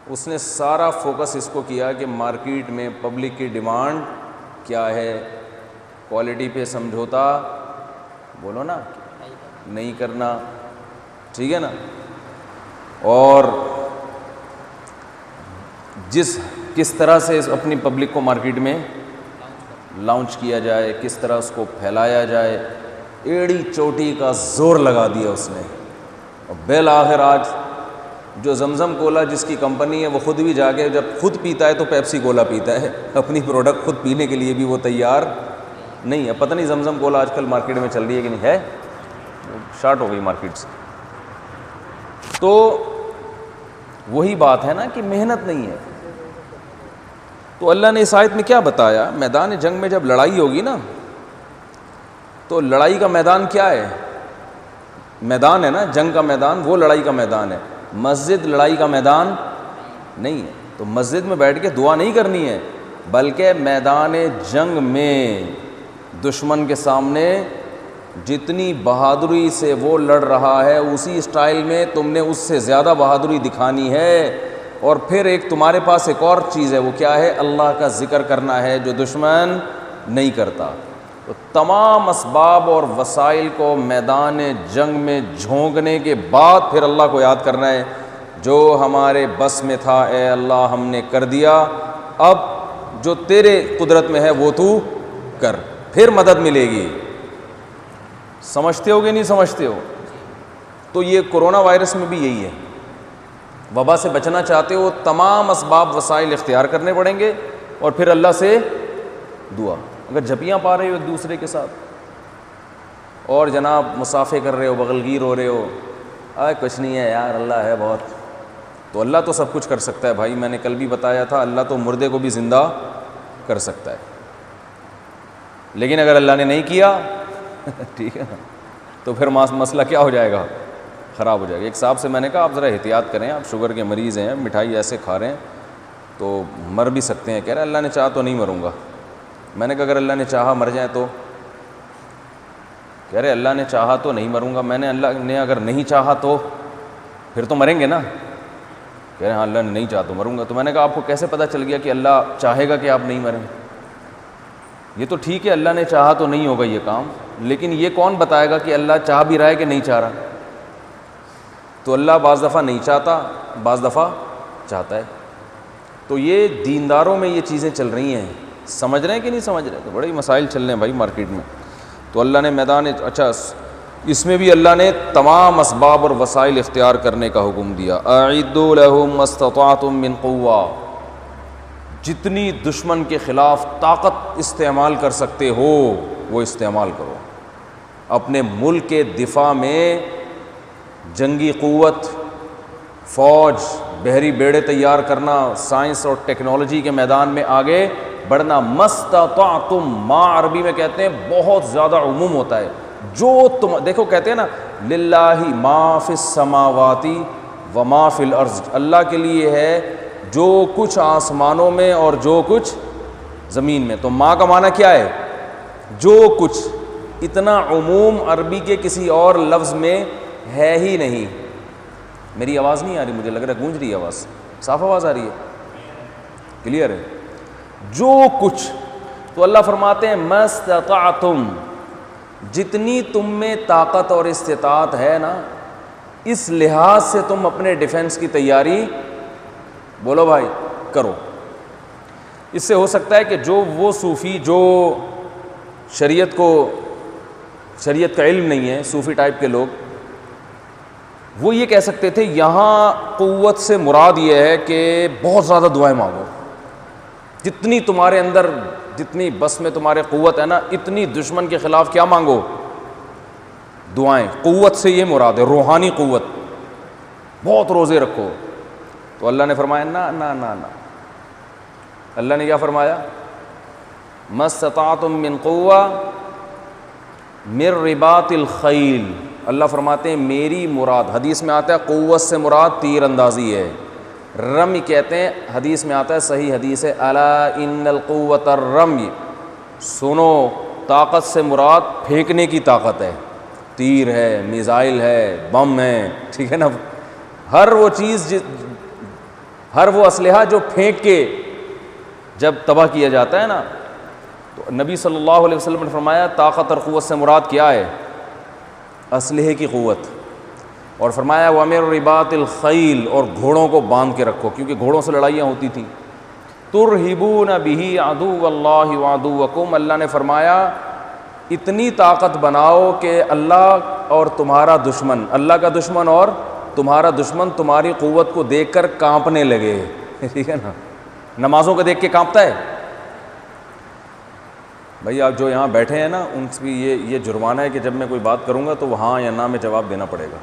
اس نے سارا فوکس اس کو کیا کہ مارکیٹ میں پبلک کی ڈیمانڈ کیا ہے، کوالٹی پہ سمجھوتا بولو نا نہیں کرنا، ٹھیک ہے نا، اور کس طرح سے اپنی پبلک کو مارکیٹ میں لانچ کیا جائے، کس طرح اس کو پھیلایا جائے، ایڑی چوٹی کا زور لگا دیا اس نے، اور بالآخر آج جو زمزم کولا جس کی کمپنی ہے وہ خود بھی جا کے جب خود پیتا ہے تو پیپسی کولا پیتا ہے، اپنی پروڈکٹ خود پینے کے لیے بھی وہ تیار نہیں ہے۔ پتہ نہیں زمزم کولا آج کل مارکیٹ میں چل رہی ہے کہ نہیں، ہے شارٹ ہو گئی مارکیٹ سے۔ تو وہی بات ہے نا کہ محنت نہیں ہے۔ تو اللہ نے اس آیت میں کیا بتایا، میدان جنگ میں جب لڑائی ہوگی نا، تو لڑائی کا میدان کیا ہے، میدان ہے نا جنگ کا میدان، وہ لڑائی کا میدان ہے، مسجد لڑائی کا میدان نہیں ہے۔ تو مسجد میں بیٹھ کے دعا نہیں کرنی ہے، بلکہ میدان جنگ میں دشمن کے سامنے جتنی بہادری سے وہ لڑ رہا ہے اسی اسٹائل میں تم نے اس سے زیادہ بہادری دکھانی ہے، اور پھر ایک تمہارے پاس ایک اور چیز ہے، وہ کیا ہے، اللہ کا ذکر کرنا ہے جو دشمن نہیں کرتا۔ تو تمام اسباب اور وسائل کو میدان جنگ میں جھونکنے کے بعد پھر اللہ کو یاد کرنا ہے، جو ہمارے بس میں تھا اے اللہ ہم نے کر دیا، اب جو تیرے قدرت میں ہے وہ تو کر، پھر مدد ملے گی۔ سمجھتے ہو کہ نہیں سمجھتے ہو؟ تو یہ کرونا وائرس میں بھی یہی ہے، وبا سے بچنا چاہتے ہو تمام اسباب وسائل اختیار کرنے پڑیں گے، اور پھر اللہ سے دعا۔ اگر جھپیاں پا رہے ہو ایک دوسرے کے ساتھ اور جناب مسافے کر رہے ہو، بغل گیر ہو رہے ہو، کچھ نہیں ہے یار اللہ ہے بہت، تو اللہ تو سب کچھ کر سکتا ہے بھائی، میں نے کل بھی بتایا تھا اللہ تو مردے کو بھی زندہ کر سکتا ہے، لیکن اگر اللہ نے نہیں کیا ٹھیک ہے نا، تو پھر مسئلہ کیا ہو جائے گا، خراب ہو جائے گا۔ ایک صاحب سے میں نے کہا آپ ذرا احتیاط کریں، آپ شوگر کے مریض ہیں، مٹھائی ایسے کھا رہے ہیں تو مر بھی سکتے ہیں۔ کہہ رہے اللہ نے چاہا تو نہیں مروں گا۔ میں نے کہا اگر اللہ نے چاہا مر جائیں تو؟ کہہ رہے اللہ نے چاہا تو نہیں مروں گا۔ میں نے اللہ نے اگر نہیں چاہا تو پھر تو مریں گے نا؟ کہہ رہے ہاں اللہ نے نہیں چاہا تو مروں گا۔ تو میں نے کہا آپ کو کیسے پتہ چل گیا کہ اللہ چاہے گا کہ آپ نہیں مریں؟ یہ تو ٹھیک ہے اللہ نے چاہا تو نہیں ہوگا یہ کام، لیکن یہ کون بتائے گا کہ اللہ چاہ بھی رہا ہے کہ نہیں چاہ رہا؟ تو اللہ بعض دفعہ نہیں چاہتا، بعض دفعہ چاہتا ہے۔ تو یہ دینداروں میں یہ چیزیں چل رہی ہیں، سمجھ رہے ہیں کہ نہیں سمجھ رہے؟ تو بڑے مسائل چل رہے ہیں بھائی مارکیٹ میں۔ تو اللہ نے میدان اچھا اس میں بھی اللہ نے تمام اسباب اور وسائل اختیار کرنے کا حکم دیا۔ اعدوا لهم ما استطعتم من قوہ، جتنی دشمن کے خلاف طاقت استعمال کر سکتے ہو وہ استعمال کرو۔ اپنے ملک کے دفاع میں جنگی قوت، فوج، بحری بیڑے تیار کرنا، سائنس اور ٹیکنالوجی کے میدان میں آگے بڑھنا۔ مستطعتم، ما عربی میں کہتے ہیں بہت زیادہ عموم ہوتا ہے، جو تم دیکھو کہتے ہیں نا للہ ما فی السماوات و ما فی الارض، اللہ کے لیے ہے جو کچھ آسمانوں میں اور جو کچھ زمین میں۔ تو ما کا معنی کیا ہے؟ جو کچھ۔ اتنا عموم عربی کے کسی اور لفظ میں ہے ہی نہیں۔ میری آواز نہیں آ رہی؟ مجھے لگ رہا ہے گونج رہی ہے آواز، صاف آواز آ رہی ہے، کلیئر ہے؟ جو کچھ۔ تو اللہ فرماتے ہیں مستطعتم، جتنی تم میں طاقت اور استطاعت ہے نا، اس لحاظ سے تم اپنے ڈیفنس کی تیاری بولو بھائی کرو۔ اس سے ہو سکتا ہے کہ جو وہ صوفی جو شریعت کا علم نہیں ہے، صوفی ٹائپ کے لوگ، وہ یہ کہہ سکتے تھے یہاں قوت سے مراد یہ ہے کہ بہت زیادہ دعائیں مانگو، جتنی تمہارے اندر، جتنی بس میں تمہارے قوت ہے نا، اتنی دشمن کے خلاف کیا مانگو؟ دعائیں۔ قوت سے یہ مراد ہے روحانی قوت، بہت روزے رکھو۔ تو اللہ نے فرمایا نا نا نا نا، اللہ نے کیا فرمایا؟ مستطعتم من قوہ من رباط الخیل، اللہ فرماتے ہیں میری مراد، حدیث میں آتا ہے قوت سے مراد تیر اندازی ہے، رمی کہتے ہیں، حدیث میں آتا ہے صحیح حدیث ہے الا ان القوۃ الرمی، سنو طاقت سے مراد پھینکنے کی طاقت ہے، تیر ہے، میزائل ہے، بم ہے، ٹھیک ہے نا، ہر وہ چیز ہر وہ اسلحہ جو پھینک کے جب تباہ کیا جاتا ہے نا، تو نبی صلی اللہ علیہ وسلم نے فرمایا طاقت اور قوت سے مراد کیا ہے؟ اسلحے کی قوت. اور فرمایا وَمِن رِبَاطِ الْخَيْلِ، اور گھوڑوں کو باندھ کے رکھو، کیونکہ گھوڑوں سے لڑائیاں ہوتی تھیں. تُرْهِبُونَ بِهِ عَدُوَّ اللَّهِ وَعَدُوَّكُمْ، اللہ نے فرمایا اتنی طاقت بناؤ کہ اللہ اور تمہارا دشمن، اللہ کا دشمن اور تمہارا دشمن تمہاری قوت کو دیکھ کر کانپنے لگے. ٹھیک ہے نا، نمازوں کو دیکھ کے کانپتا ہے بھائی. آپ جو یہاں بیٹھے ہیں نا، ان سے بھی یہ جرمانہ ہے کہ جب میں کوئی بات کروں گا تو وہاں یا نہ میں جواب دینا پڑے گا.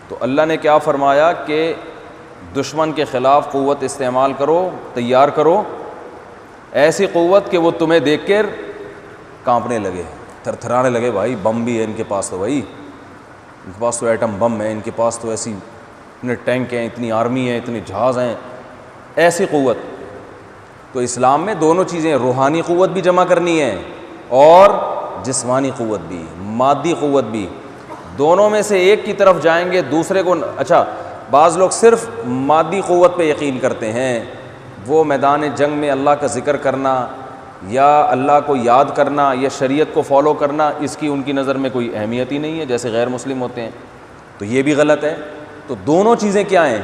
تو اللہ نے کیا فرمایا کہ دشمن کے خلاف قوت استعمال کرو، تیار کرو ایسی قوت کہ وہ تمہیں دیکھ کر کانپنے لگے، تھر تھرانے لگے. بھائی بم بھی ہے ان کے پاس، تو بھائی ان کے پاس تو ایٹم بم ہے، ان کے پاس تو ایسی اتنے ٹینک ہیں، اتنی آرمی ہے، اتنے جہاز ہیں، ایسی قوت. تو اسلام میں دونوں چیزیں، روحانی قوت بھی جمع کرنی ہے اور جسمانی قوت بھی، مادی قوت بھی. دونوں میں سے ایک کی طرف جائیں گے دوسرے کو. اچھا، بعض لوگ صرف مادی قوت پہ یقین کرتے ہیں، وہ میدان جنگ میں اللہ کا ذکر کرنا یا اللہ کو یاد کرنا یا شریعت کو فالو کرنا، اس کی ان کی نظر میں کوئی اہمیت ہی نہیں ہے، جیسے غیر مسلم ہوتے ہیں. تو یہ بھی غلط ہے. تو دونوں چیزیں کیا ہیں؟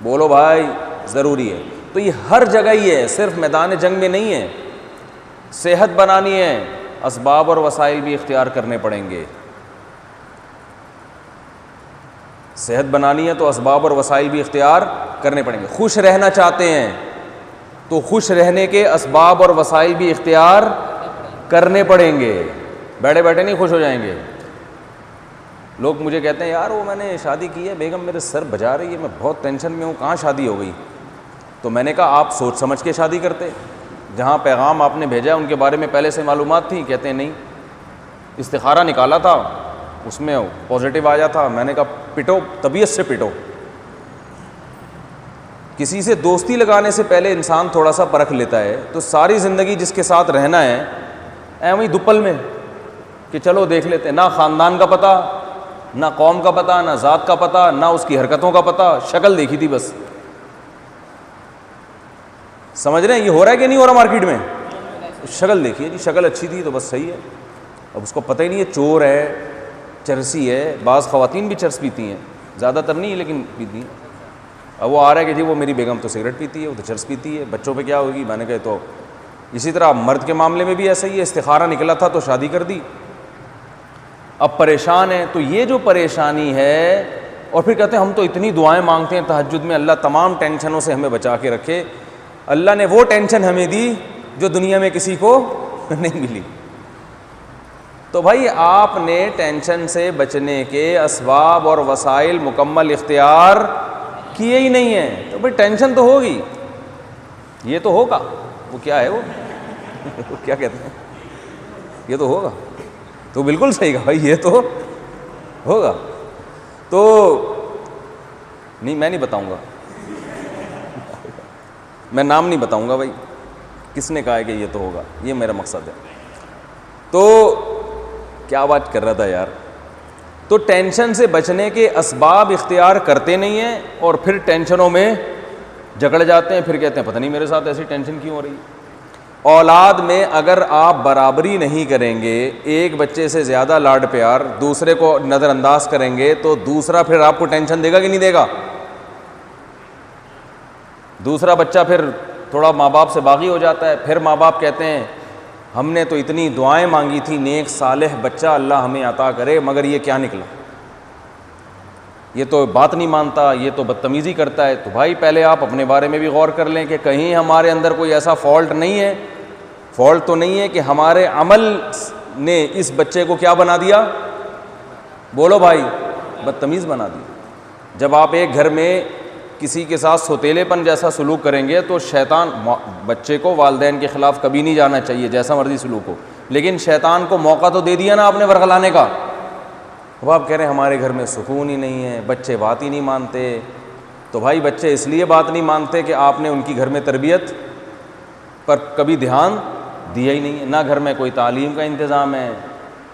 بولو بھائی، ضروری ہے. تو یہ ہر جگہ ہی ہے، صرف میدان جنگ میں نہیں ہے. صحت بنانی ہے، اسباب اور وسائل بھی اختیار کرنے پڑیں گے. صحت بنانی ہے تو اسباب اور وسائل بھی اختیار کرنے پڑیں گے. خوش رہنا چاہتے ہیں تو خوش رہنے کے اسباب اور وسائل بھی اختیار کرنے پڑیں گے. بیٹھے بیٹھے نہیں خوش ہو جائیں گے. لوگ مجھے کہتے ہیں یار وہ میں نے شادی کی ہے، بیگم میرے سر بجا رہی ہے، میں بہت ٹینشن میں ہوں، کہاں شادی ہو گئی؟ تو میں نے کہا آپ سوچ سمجھ کے شادی کرتے، جہاں پیغام آپ نے بھیجا ہے ان کے بارے میں پہلے سے معلومات تھیں. کہتے ہیں نہیں، استخارہ نکالا تھا، اس میں پازیٹیو آیا تھا. میں نے کہا پٹو، طبیعت سے پٹو. کسی سے دوستی لگانے سے پہلے انسان تھوڑا سا پرکھ لیتا ہے. تو ساری زندگی جس کے ساتھ رہنا ہے ایویں ہی دپل میں کہ چلو دیکھ لیتے ہیں، نہ خاندان کا پتہ، نہ قوم کا پتہ، نہ ذات کا پتہ، نہ اس کی حرکتوں کا پتہ، شکل دیکھی تھی بس. سمجھ رہے ہیں یہ ہو رہا ہے کہ نہیں ہو رہا مارکیٹ میں؟ شکل دیکھیے جی، شکل اچھی تھی تو بس صحیح ہے. اب اس کو پتہ ہی نہیں ہے چور ہے، چرسی ہے. بعض خواتین بھی چرس پیتی ہیں، زیادہ تر نہیں لیکن پیتی ہیں. اب وہ آ رہا ہے کہ جی وہ میری بیگم تو سگریٹ پیتی ہے، وہ تو چرس پیتی ہے، بچوں پہ کیا ہوگی؟ میں نے کہا تو اسی طرح مرد کے معاملے میں بھی ایسا ہی ہے. استخارہ نکلا تھا تو شادی کر دی، اب پریشان ہیں. تو یہ جو پریشانی ہے، اور پھر کہتے ہیں ہم تو اتنی دعائیں مانگتے ہیں تہجد میں، اللہ تمام ٹینشنوں سے ہمیں بچا کے رکھے. اللہ نے وہ ٹینشن ہمیں دی جو دنیا میں کسی کو نہیں ملی. تو بھائی آپ نے ٹینشن سے بچنے کے اسباب اور وسائل مکمل اختیار کیے ہی نہیں ہیں. تو بھائی ٹینشن تو ہوگی، یہ تو ہوگا. وہ کیا ہے وہ کیا کہتے ہیں، یہ تو ہوگا. تو بالکل صحیح کہا بھائی، یہ تو ہوگا. تو نہیں، میں نہیں بتاؤں گا، میں نام نہیں بتاؤں گا بھائی کس نے کہا ہے کہ یہ تو ہوگا. یہ میرا مقصد ہے. تو کیا بات کر رہا تھا یار. تو ٹینشن سے بچنے کے اسباب اختیار کرتے نہیں ہیں اور پھر ٹینشنوں میں جکڑ جاتے ہیں. پھر کہتے ہیں پتہ نہیں میرے ساتھ ایسی ٹینشن کیوں ہو رہی. اولاد میں اگر آپ برابری نہیں کریں گے، ایک بچے سے زیادہ لاڈ پیار دوسرے کو نظر انداز کریں گے تو دوسرا پھر آپ کو ٹینشن دے گا کہ نہیں دے گا؟ دوسرا بچہ پھر تھوڑا ماں باپ سے باغی ہو جاتا ہے. پھر ماں باپ کہتے ہیں ہم نے تو اتنی دعائیں مانگی تھی، نیک صالح بچہ اللہ ہمیں عطا کرے، مگر یہ کیا نکلا، یہ تو بات نہیں مانتا، یہ تو بدتمیزی کرتا ہے. تو بھائی پہلے آپ اپنے بارے میں بھی غور کر لیں کہ کہیں ہمارے اندر کوئی ایسا فالٹ نہیں ہے. فالٹ تو نہیں ہے کہ ہمارے عمل نے اس بچے کو کیا بنا دیا؟ بولو بھائی، بدتمیز بنا دیا. جب آپ ایک گھر میں کسی کے ساتھ سوتیلے پن جیسا سلوک کریں گے تو شیطان، بچے کو والدین کے خلاف کبھی نہیں جانا چاہیے جیسا مرضی سلوک ہو، لیکن شیطان کو موقع تو دے دیا نا آپ نے ورغلانے کا. اب آپ کہہ رہے ہیں ہمارے گھر میں سکون ہی نہیں ہے، بچے بات ہی نہیں مانتے. تو بھائی بچے اس لیے بات نہیں مانتے کہ آپ نے ان کی گھر میں تربیت پر کبھی دھیان دیا ہی نہیں ہے. نہ گھر میں کوئی تعلیم کا انتظام ہے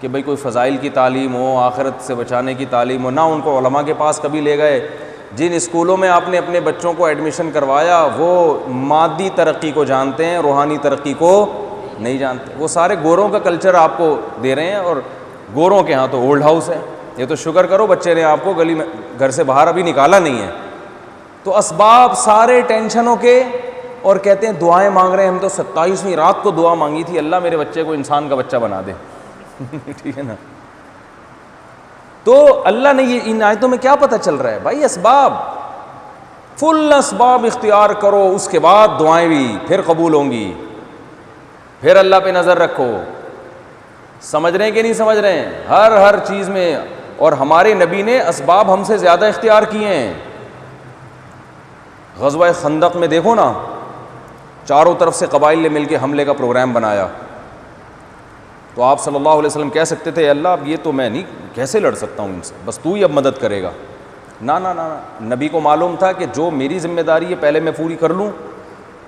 کہ بھئی کوئی فضائل کی تعلیم ہو، آخرت سے بچانے کی تعلیم ہو، نہ ان کو علماء کے پاس کبھی لے گئے، جن اسکولوں میں آپ نے اپنے بچوں کو ایڈمیشن کروایا وہ مادی ترقی کو جانتے ہیں، روحانی ترقی کو نہیں جانتے. وہ سارے گوروں کا کلچر آپ کو دے رہے ہیں، اور گوروں کے ہاں تو اولڈ ہاؤس ہے. یہ تو شکر کرو بچے نے آپ کو گلی میں گھر سے باہر ابھی نکالا نہیں ہے. تو اسباب سارے ٹینشنوں کے، اور کہتے ہیں دعائیں مانگ رہے ہیں. ہم تو 27ویں رات کو دعا مانگی تھی، اللہ میرے بچے کو انسان کا بچہ بنا دے. ٹھیک ہے نا. تو اللہ نے یہ ان آیتوں میں کیا پتہ چل رہا ہے بھائی؟ اسباب، فل اسباب اختیار کرو، اس کے بعد دعائیں بھی پھر قبول ہوں گی. پھر اللہ پہ نظر رکھو. سمجھ رہے ہیں کہ نہیں سمجھ رہے ہیں؟ ہر چیز میں. اور ہمارے نبی نے اسباب ہم سے زیادہ اختیار کیے ہیں. غزوہ خندق میں دیکھو نا، چاروں طرف سے قبائل نے مل کے حملے کا پروگرام بنایا. تو آپ صلی اللہ علیہ وسلم کہہ سکتے تھے اللہ اب یہ تو میں نہیں کیسے لڑ سکتا ہوں ان سے، بس تو ہی اب مدد کرے گا. نہ نبی کو معلوم تھا کہ جو میری ذمہ داری ہے پہلے میں پوری کر لوں.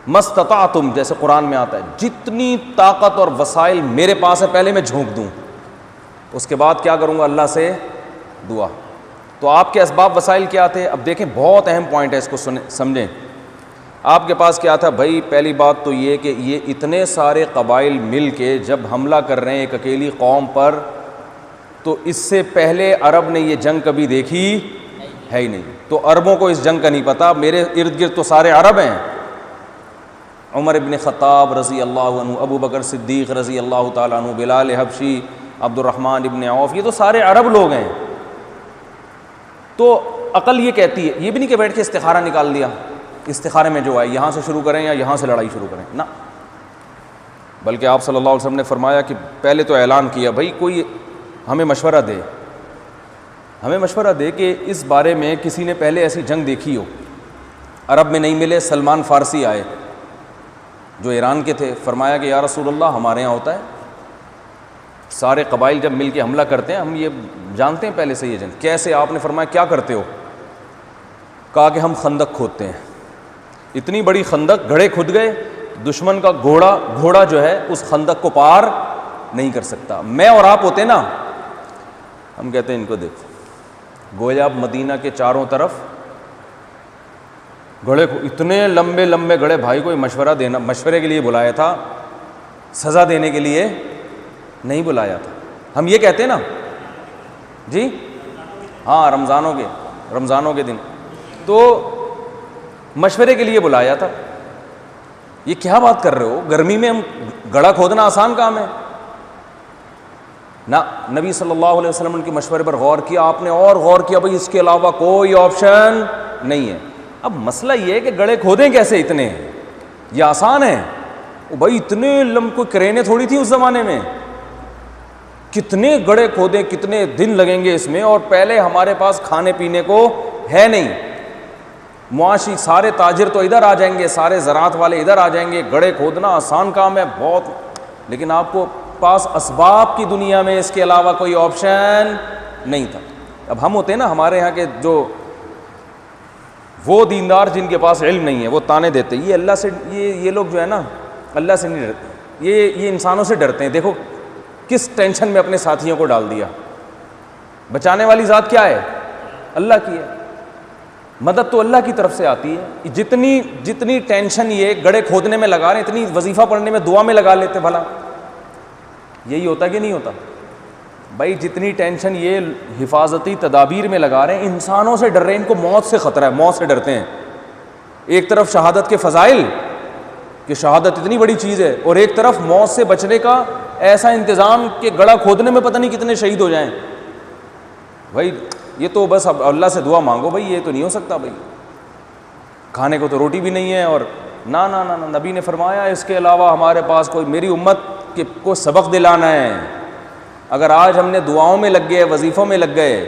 مستطعتم، جیسے قرآن میں آتا ہے، جتنی طاقت اور وسائل میرے پاس ہے پہلے میں جھونک دوں، اس کے بعد کیا کروں گا؟ اللہ سے دعا. تو آپ کے اسباب وسائل کیا تھے؟ اب دیکھیں بہت اہم پوائنٹ ہے، اس کو سمجھیں. آپ کے پاس کیا تھا بھائی؟ پہلی بات تو یہ کہ یہ اتنے سارے قبائل مل کے جب حملہ کر رہے ہیں ایک اکیلی قوم پر، تو اس سے پہلے عرب نے یہ جنگ کبھی دیکھی ہے ہی نہیں. تو عربوں کو اس جنگ کا نہیں پتا. میرے ارد گرد تو سارے عرب ہیں. عمر ابن خطاب رضی اللہ عنہ، ابو بکر صدیق رضی اللہ تعالیٰ عنہ، بلال حبشی، عبد الرحمن ابن عوف، یہ تو سارے عرب لوگ ہیں. تو عقل یہ کہتی ہے، یہ بھی نہیں کہ بیٹھ کے استخارہ نکال دیا، استخارے میں جو آئے یہاں سے شروع کریں یا یہاں سے لڑائی شروع کریں، نہ. بلکہ آپ صلی اللہ علیہ وسلم نے فرمایا کہ پہلے تو اعلان کیا بھائی کوئی ہمیں مشورہ دے، ہمیں مشورہ دے کہ اس بارے میں کسی نے پہلے ایسی جنگ دیکھی ہو. عرب میں نہیں ملے. سلمان فارسی آئے جو ایران کے تھے. فرمایا کہ یا رسول اللہ ہمارے یہاں ہوتا ہے، سارے قبائل جب مل کے حملہ کرتے ہیں ہم یہ جانتے ہیں پہلے سے یہ جنگ. کیسے؟ آپ نے فرمایا کیا کرتے ہو؟ کہا کہ ہم خندق کھودتے ہیں. اتنی بڑی خندق، گڑھے کھد گئے، دشمن کا گھوڑا جو ہے اس خندق کو پار نہیں کر سکتا. میں اور آپ ہوتے نا، ہم کہتے ہیں ان کو دیکھو، گویا مدینہ کے چاروں طرف گڑھے، اتنے لمبے لمبے گڑھے. بھائی کوئی مشورے کے لیے بلایا تھا، سزا دینے کے لیے نہیں بلایا تھا. ہم یہ کہتے ہیں نا جی ہاں، رمضانوں کے دن تو مشورے کے لیے بلایا تھا. یہ کیا بات کر رہے ہو؟ گرمی میں ہم گڑھا کھودنا آسان کام ہے؟ نہ، نبی صلی اللہ علیہ وسلم کے مشورے پر غور کیا آپ نے، اور غور کیا بھائی اس کے علاوہ کوئی آپشن نہیں ہے. اب مسئلہ یہ ہے کہ گڑھے کھودیں کیسے اتنے؟ یہ آسان ہے بھائی، اتنے کوئی کرینیں تھوڑی تھی اس زمانے میں. کتنے گڑھے کھودیں، کتنے دن لگیں گے اس میں، اور پہلے ہمارے پاس کھانے پینے کو ہے نہیں. معاشی سارے تاجر تو ادھر آ جائیں گے، سارے زراعت والے ادھر آ جائیں گے. گڑھے کھودنا آسان کام ہے بہت، لیکن آپ کو پاس اسباب کی دنیا میں اس کے علاوہ کوئی آپشن نہیں تھا. اب ہم ہوتے ہیں نا، ہمارے یہاں کے جو وہ دیندار جن کے پاس علم نہیں ہے وہ تانے دیتے یہ اللہ سے، یہ لوگ جو ہے نا اللہ سے نہیں ڈرتے، یہ انسانوں سے ڈرتے ہیں. دیکھو کس ٹینشن میں اپنے ساتھیوں کو ڈال دیا. بچانے والی ذات کیا ہے؟ اللہ کی ہے. مدد تو اللہ کی طرف سے آتی ہے. جتنی ٹینشن یہ گڑھے کھودنے میں لگا رہے ہیں اتنی وظیفہ پڑھنے میں، دعا میں لگا لیتے. بھلا یہی ہوتا کہ نہیں ہوتا بھائی؟ جتنی ٹینشن یہ حفاظتی تدابیر میں لگا رہے ہیں، انسانوں سے ڈر رہے ہیں. ان کو موت سے خطرہ ہے، موت سے ڈرتے ہیں. ایک طرف شہادت کے فضائل کہ شہادت اتنی بڑی چیز ہے، اور ایک طرف موت سے بچنے کا ایسا انتظام کہ گڑھا کھودنے میں پتہ نہیں کتنے شہید ہو جائیں. بھائی یہ تو بس اب اللہ سے دعا مانگو بھائی، یہ تو نہیں ہو سکتا بھائی. کھانے کو تو روٹی بھی نہیں ہے. اور نہ نبی نے فرمایا اس کے علاوہ ہمارے پاس کوئی، میری امت کو سبق دلانا ہے. اگر آج ہم نے دعاؤں میں لگ گئے، وظیفوں میں لگ گئے،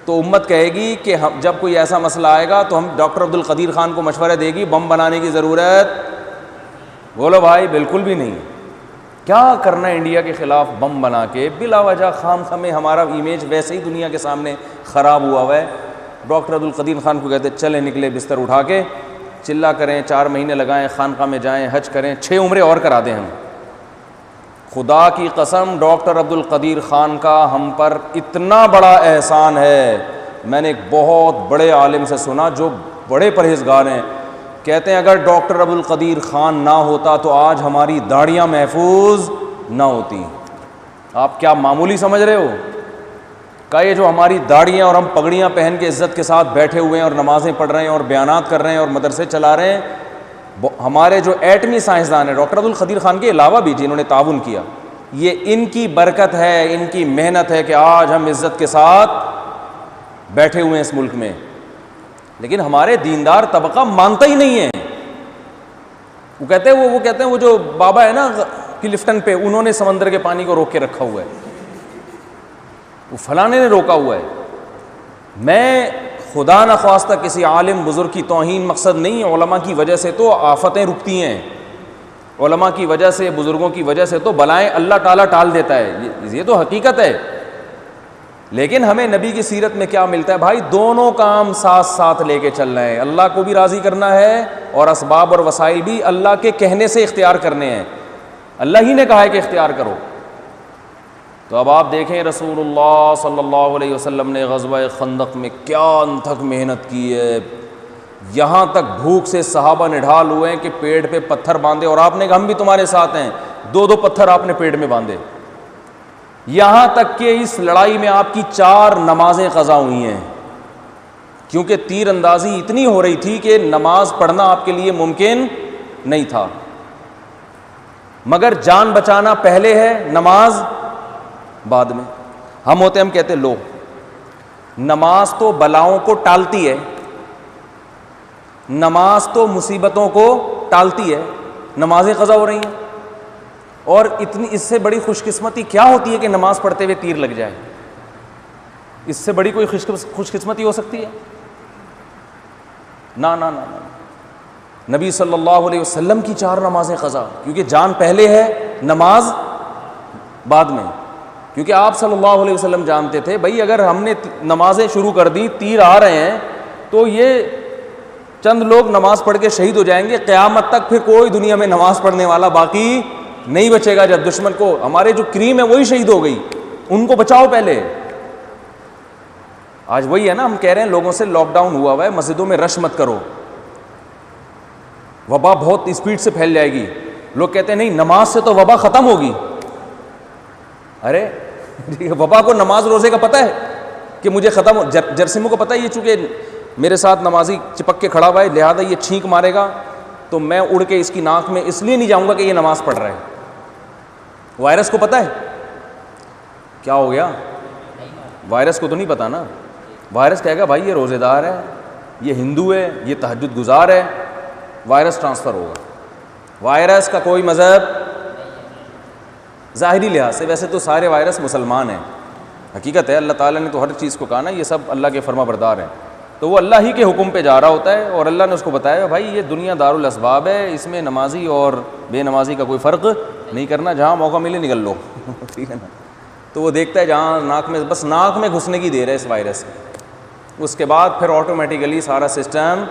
تو امت کہے گی کہ جب کوئی ایسا مسئلہ آئے گا تو ہم ڈاکٹر عبد القدیر خان کو مشورہ دے گی بم بنانے کی ضرورت. بولو بھائی بالکل بھی نہیں. کیا کرنا ہے انڈیا کے خلاف بم بنا کے بلا وجہ خام خامے؟ ہمارا امیج ویسے ہی دنیا کے سامنے خراب ہوا ہے. ڈاکٹر عبد القدیر خان کو کہتے چلے نکلے بستر اٹھا کے، چلا کریں، 4 مہینے لگائیں، خانقاہ میں جائیں، حج کریں، 6 عمریں اور کرا دیں ہم. خدا کی قسم ڈاکٹر عبد القدیر خان کا ہم پر اتنا بڑا احسان ہے میں نے ایک بہت بڑے عالم سے سنا جو بڑے پرہیزگار ہیں، کہتے ہیں اگر ڈاکٹر ابو القدیر خان نہ ہوتا تو آج ہماری داڑیاں محفوظ نہ ہوتی۔ آپ کیا معمولی سمجھ رہے ہو؟ کہ یہ جو ہماری داڑیاں اور ہم پگڑیاں پہن کے عزت کے ساتھ بیٹھے ہوئے ہیں اور نمازیں پڑھ رہے ہیں اور بیانات کر رہے ہیں اور مدرسے چلا رہے ہیں، ہمارے جو ایٹمی سائنسدان ہیں ڈاکٹر ابو القدیر خان کے علاوہ بھی جنہوں نے تعاون کیا، یہ ان کی برکت ہے، ان کی محنت ہے کہ آج ہم عزت کے ساتھ بیٹھے ہوئے ہیں اس ملک میں۔ لیکن ہمارے دیندار طبقہ مانتا ہی نہیں ہے۔ وہ کہتے ہیں وہ جو بابا ہے نا کلفٹن پہ، انہوں نے سمندر کے پانی کو روک کے رکھا ہوا ہے، وہ فلانے نے روکا ہوا ہے۔ میں خدا نخواستہ کسی عالم بزرگ کی توہین مقصد نہیں، علماء کی وجہ سے تو آفتیں رکتی ہیں، علماء کی وجہ سے، بزرگوں کی وجہ سے تو بلائیں اللہ تعالیٰ ٹال دیتا ہے، یہ تو حقیقت ہے۔ لیکن ہمیں نبی کی سیرت میں کیا ملتا ہے بھائی؟ دونوں کام ساتھ ساتھ لے کے چل رہے ہیں، اللہ کو بھی راضی کرنا ہے اور اسباب اور وسائل بھی اللہ کے کہنے سے اختیار کرنے ہیں، اللہ ہی نے کہا ہے کہ اختیار کرو۔ تو اب آپ دیکھیں رسول اللہ صلی اللہ علیہ وسلم نے غزوہ خندق میں کیا انتھک محنت کی ہے، یہاں تک بھوک سے صحابہ نڈھال ہوئے ہیں کہ پیٹ پہ پتھر باندھے، اور آپ نے کہا ہم بھی تمہارے ساتھ ہیں، 2 پتھر آپ نے پیٹ میں باندھے، یہاں تک کہ اس لڑائی میں آپ کی 4 نمازیں قضا ہوئی ہیں، کیونکہ تیر اندازی اتنی ہو رہی تھی کہ نماز پڑھنا آپ کے لیے ممکن نہیں تھا، مگر جان بچانا پہلے ہے، نماز بعد میں۔ ہم کہتے لو نماز تو بلاؤں کو ٹالتی ہے، نماز تو مصیبتوں کو ٹالتی ہے، نمازیں قضا ہو رہی ہیں، اور اتنی اس سے بڑی خوش قسمتی کیا ہوتی ہے کہ نماز پڑھتے ہوئے تیر لگ جائے؟ اس سے بڑی کوئی خوش قسمتی ہو سکتی ہے؟ نا نا نا نا، نبی صلی اللہ علیہ وسلم کی 4 نمازیں قضا، کیونکہ جان پہلے ہے، نماز بعد میں، کیونکہ آپ صلی اللہ علیہ وسلم جانتے تھے بھائی اگر ہم نے نمازیں شروع کر دی، تیر آ رہے ہیں، تو یہ چند لوگ نماز پڑھ کے شہید ہو جائیں گے، قیامت تک پھر کوئی دنیا میں نماز پڑھنے والا باقی نہیں بچے گا۔ جب دشمن کو ہمارے جو کریم ہے وہی شہید ہو گئی، ان کو بچاؤ پہلے۔ آج وہی ہے نا، ہم کہہ رہے ہیں لوگوں سے لاک ڈاؤن ہوا ہے، مسجدوں میں رش مت کرو، وبا بہت اسپیڈ سے پھیل جائے گی۔ لوگ کہتے ہیں نہیں نماز سے تو وبا ختم ہوگی۔ ارے وبا کو نماز روزے کا پتہ ہے کہ مجھے ختم ہو، جرسیموں کو پتہ ہے یہ چونکہ میرے ساتھ نمازی چپک کے کھڑا ہوا ہے لہذا یہ چھینک مارے گا تو میں اڑ کے اس کی ناک میں اس لیے نہیں جاؤں گا کہ یہ نماز پڑھ رہا ہے۔ وائرس کو پتہ ہے کیا ہو گیا؟ وائرس کو تو نہیں پتہ نا، وائرس کہے گا بھائی یہ روزے دار ہے، یہ ہندو ہے، یہ تہجد گزار ہے، وائرس ٹرانسفر ہوگا۔ وائرس کا کوئی مذہب ظاہری لحاظ سے، ویسے تو سارے وائرس مسلمان ہیں، حقیقت ہے اللہ تعالیٰ نے تو ہر چیز کو کہا نا یہ سب اللہ کے فرما بردار ہیں، تو وہ اللہ ہی کے حکم پہ جا رہا ہوتا ہے، اور اللہ نے اس کو بتایا بھائی یہ دنیا دار الاسباب ہے، اس میں نمازی اور بے نمازی کا کوئی فرق نہیں کرنا، جہاں موقع ملے نکل لو ٹھیک ہے نا۔ تو وہ دیکھتا ہے جہاں ناک میں، بس ناک میں گھسنے کی دیر ہے اس وائرس کی، اس کے بعد پھر آٹومیٹیکلی سارا سسٹم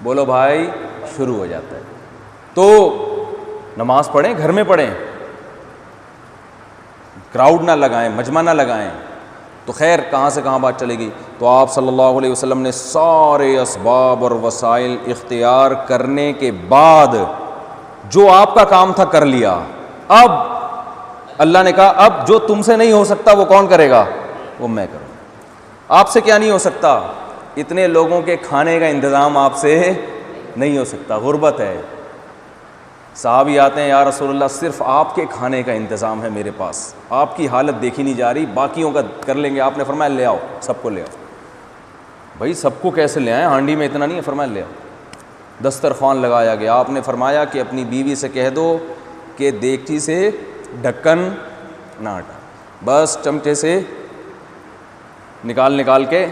بولو بھائی شروع ہو جاتا ہے۔ تو نماز پڑھیں، گھر میں پڑھیں، کراؤڈ نہ لگائیں، مجمع نہ لگائیں، تو خیر کہاں سے کہاں بات چلے گی۔ تو آپ صلی اللہ علیہ وسلم نے سارے اسباب اور وسائل اختیار کرنے کے بعد جو آپ کا کام تھا کر لیا۔ اب اللہ نے کہا اب جو تم سے نہیں ہو سکتا وہ کون کرے گا؟ وہ میں کروں۔ آپ سے کیا نہیں ہو سکتا؟ اتنے لوگوں کے کھانے کا انتظام آپ سے نہیں ہو سکتا، غربت ہے۔ صحابی آتے ہیں یا رسول اللہ صرف آپ کے کھانے کا انتظام ہے میرے پاس، آپ کی حالت دیکھی نہیں جا رہی، باقیوں کا کر لیں گے۔ آپ نے فرمایا لے آؤ، سب کو لے آؤ۔ بھائی سب کو کیسے لے آئیں، ہانڈی میں اتنا نہیں ہے، فرمایا لے آؤ۔ دسترخوان لگایا گیا، آپ نے فرمایا کہ اپنی بیوی سے کہہ دو کہ دیگچی سے ڈھکن نہ ہٹا، بس چمچے سے نکال کے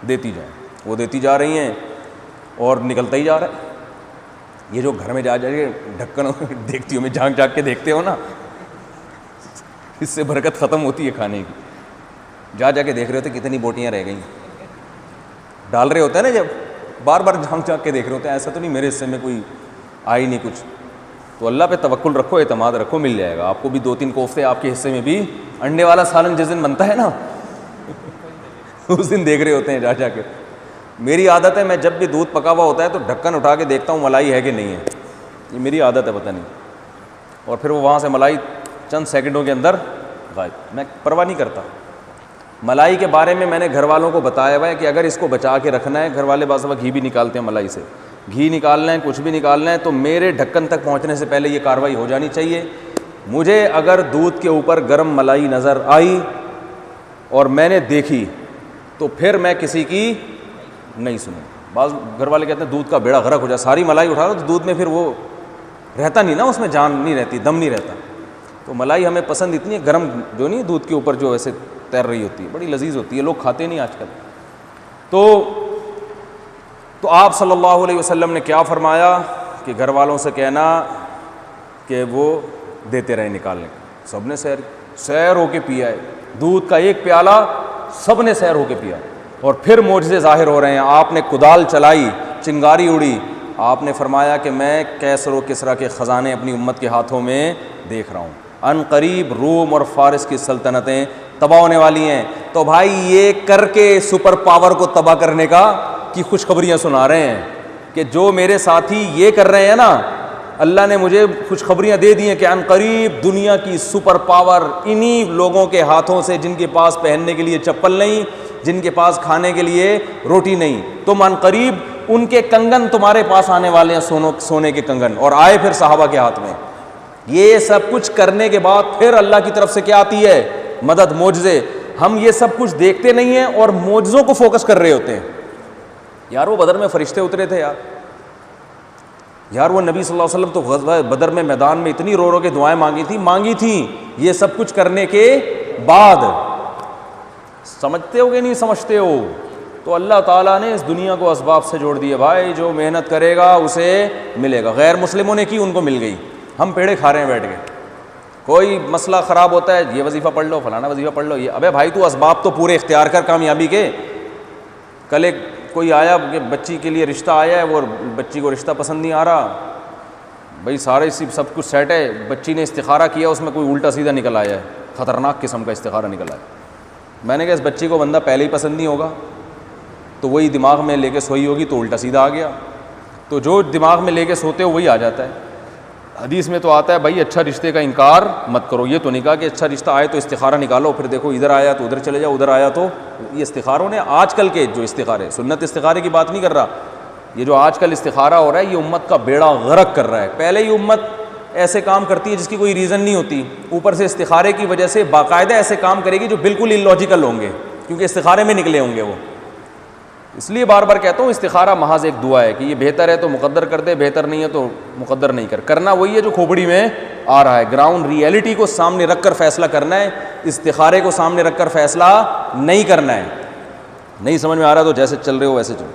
دیتی جائیں۔ وہ دیتی جا رہی ہیں اور نکلتا ہی جا رہا ہے۔ یہ جو گھر میں جا کے ڈھکن دیکھتی ہو، میں جھانک کے دیکھتے ہو نا، اس سے برکت ختم ہوتی ہے کھانے کی۔ جا کے دیکھ رہے ہوتے کتنی بوٹیاں رہ گئیں، ڈال رہے ہوتے ہیں نا، جب بار بار جھانک کے دیکھ رہے ہوتے ہیں ایسا تو نہیں میرے حصے میں کوئی آئی نہیں کچھ، تو اللہ پہ توکل رکھو، اعتماد رکھو، مل جائے گا آپ کو بھی 2-3 کوفتے، آپ کے حصے میں بھی انڈے والا سالن جس دن بنتا ہے نا اس دن دیکھ رہے ہوتے ہیں جا کے. میری عادت ہے میں جب بھی دودھ پکا ہوا ہوتا ہے تو ڈھکن اٹھا کے دیکھتا ہوں ملائی ہے کہ نہیں ہے. یہ میری عادت ہے, پتہ نہیں. اور پھر وہ وہاں سے ملائی چند سیکنڈوں کے اندر غائب. میں پرواہ نہیں کرتا. ملائی کے بارے میں نے گھر والوں کو بتایا ہوا ہے کہ اگر اس کو بچا کے رکھنا ہے, گھر والے بعض دفعہ گھی بھی نکالتے ہیں ملائی سے, گھی نکالنا ہے, کچھ بھی نکالنا ہے, تو میرے ڈھکن تک پہنچنے سے پہلے یہ کارروائی ہو جانی چاہیے. مجھے اگر دودھ کے اوپر گرم ملائی نظر آئی اور میں نے دیکھی تو پھر میں کسی کی نہیں سنوں. بعض گھر والے کہتے ہیں دودھ کا بیڑا غرق ہو جائے, ساری ملائی اٹھا لو تو دودھ میں پھر وہ رہتا نہیں نا, اس میں جان نہیں رہتی, دم نہیں رہتا. تو ملائی ہمیں پسند اتنی ہے, گرم جو نہیں دودھ کے اوپر جو ایسے تیر رہی ہوتی ہے, بڑی لذیذ ہوتی ہے, لوگ کھاتے نہیں آج کل. تو آپ صلی اللہ علیہ وسلم نے کیا فرمایا کہ گھر والوں سے کہنا کہ وہ دیتے رہے نکالنے. سب نے سیر ہو کے پیا ہے دودھ کا ایک پیالہ, سب نے سیر ہو کے پیا. اور پھر معجزے ظاہر ہو رہے ہیں. آپ نے کدال چلائی, چنگاری اڑی, آپ نے فرمایا کہ میں کیسر و کسریٰ کے خزانے اپنی امت کے ہاتھوں میں دیکھ رہا ہوں. ان قریب روم اور فارس کی سلطنتیں تباہ ہونے والی ہیں. تو بھائی یہ کر کے سپر پاور کو تباہ کرنے کی خوشخبریاں سنا رہے ہیں کہ جو میرے ساتھی یہ کر رہے ہیں نا, اللہ نے مجھے خوشخبریاں دے دی ہیں کہ ان قریب دنیا کی سپر پاور انہی لوگوں کے ہاتھوں سے جن کے پاس پہننے کے لیے چپل نہیں, جن کے پاس کھانے کے لیے روٹی نہیں, تم ان قریب ان کے کنگن تمہارے پاس آنے والے ہیں, سونے کے کنگن, اور آئے پھر صحابہ کے ہاتھ میں. یہ سب کچھ کرنے کے بعد پھر اللہ کی طرف سے کیا آتی ہے؟ مدد, معجزے. ہم یہ سب کچھ دیکھتے نہیں ہیں اور معجزوں کو فوکس کر رہے ہوتے ہیں. یار وہ بدر میں فرشتے اترے تھے یار وہ نبی صلی اللہ علیہ وسلم تو غزوہ بدر میں میدان میں اتنی رو رو کے دعائیں مانگی تھیں. یہ سب کچھ کرنے کے بعد سمجھتے ہو کہ نہیں سمجھتے ہو؟ تو اللہ تعالیٰ نے اس دنیا کو اسباب سے جوڑ دیے. بھائی جو محنت کرے گا اسے ملے گا. غیر مسلموں نے کی, ان کو مل گئی. ہم پیڑے کھا رہے ہیں بیٹھ کے. کوئی مسئلہ خراب ہوتا ہے, یہ وظیفہ پڑھ لو, فلانا وظیفہ پڑھ لو. یہ ابے بھائی تو اسباب تو پورے اختیار کر کامیابی کے. کل ایک کوئی آیا کہ بچی کے لیے رشتہ آیا ہے, وہ بچی کو رشتہ پسند نہیں آ رہا. بھائی سارے سب کچھ سیٹ ہے, بچی نے استخارہ کیا, اس میں کوئی الٹا سیدھا نکل آیا ہے, خطرناک قسم کا استخارہ نکل آیا. میں نے کہا اس بچی کو بندہ پہلے ہی پسند نہیں ہوگا, تو وہی دماغ میں لے کے سوئی ہوگی تو الٹا سیدھا آ گیا. تو جو دماغ میں لے کے سوتے ہو وہی آ جاتا ہے. حدیث میں تو آتا ہے بھائی اچھا رشتے کا انکار مت کرو. یہ تو نہیں کہا کہ اچھا رشتہ آئے تو استخارہ نکالو, پھر دیکھو ادھر آیا تو ادھر چلے جاؤ, ادھر آیا تو. یہ استخاروں نے آج کل کے جو استخارے, سنت استخارے کی بات نہیں کر رہا, یہ جو آج کل استخارہ ہو رہا ہے یہ امت کا بیڑا غرق کر رہا ہے. پہلے ہی امت ایسے کام کرتی ہے جس کی کوئی ریزن نہیں ہوتی, اوپر سے استخارے کی وجہ سے باقاعدہ ایسے کام کرے گی جو بالکل ان لاجیکل ہوں گے, کیونکہ استخارے میں نکلے ہوں گے وہ. اس لیے بار بار کہتا ہوں استخارہ محض ایک دعا ہے کہ یہ بہتر ہے تو مقدر کر دے, بہتر نہیں ہے تو مقدر نہیں کر. کرنا وہی ہے جو کھوپڑی میں آ رہا ہے. گراؤنڈ ریئلٹی کو سامنے رکھ کر فیصلہ کرنا ہے, استخارے کو سامنے رکھ کر فیصلہ نہیں کرنا ہے. نہیں سمجھ میں آ رہا تو جیسے چل رہے ہو ویسے چلو.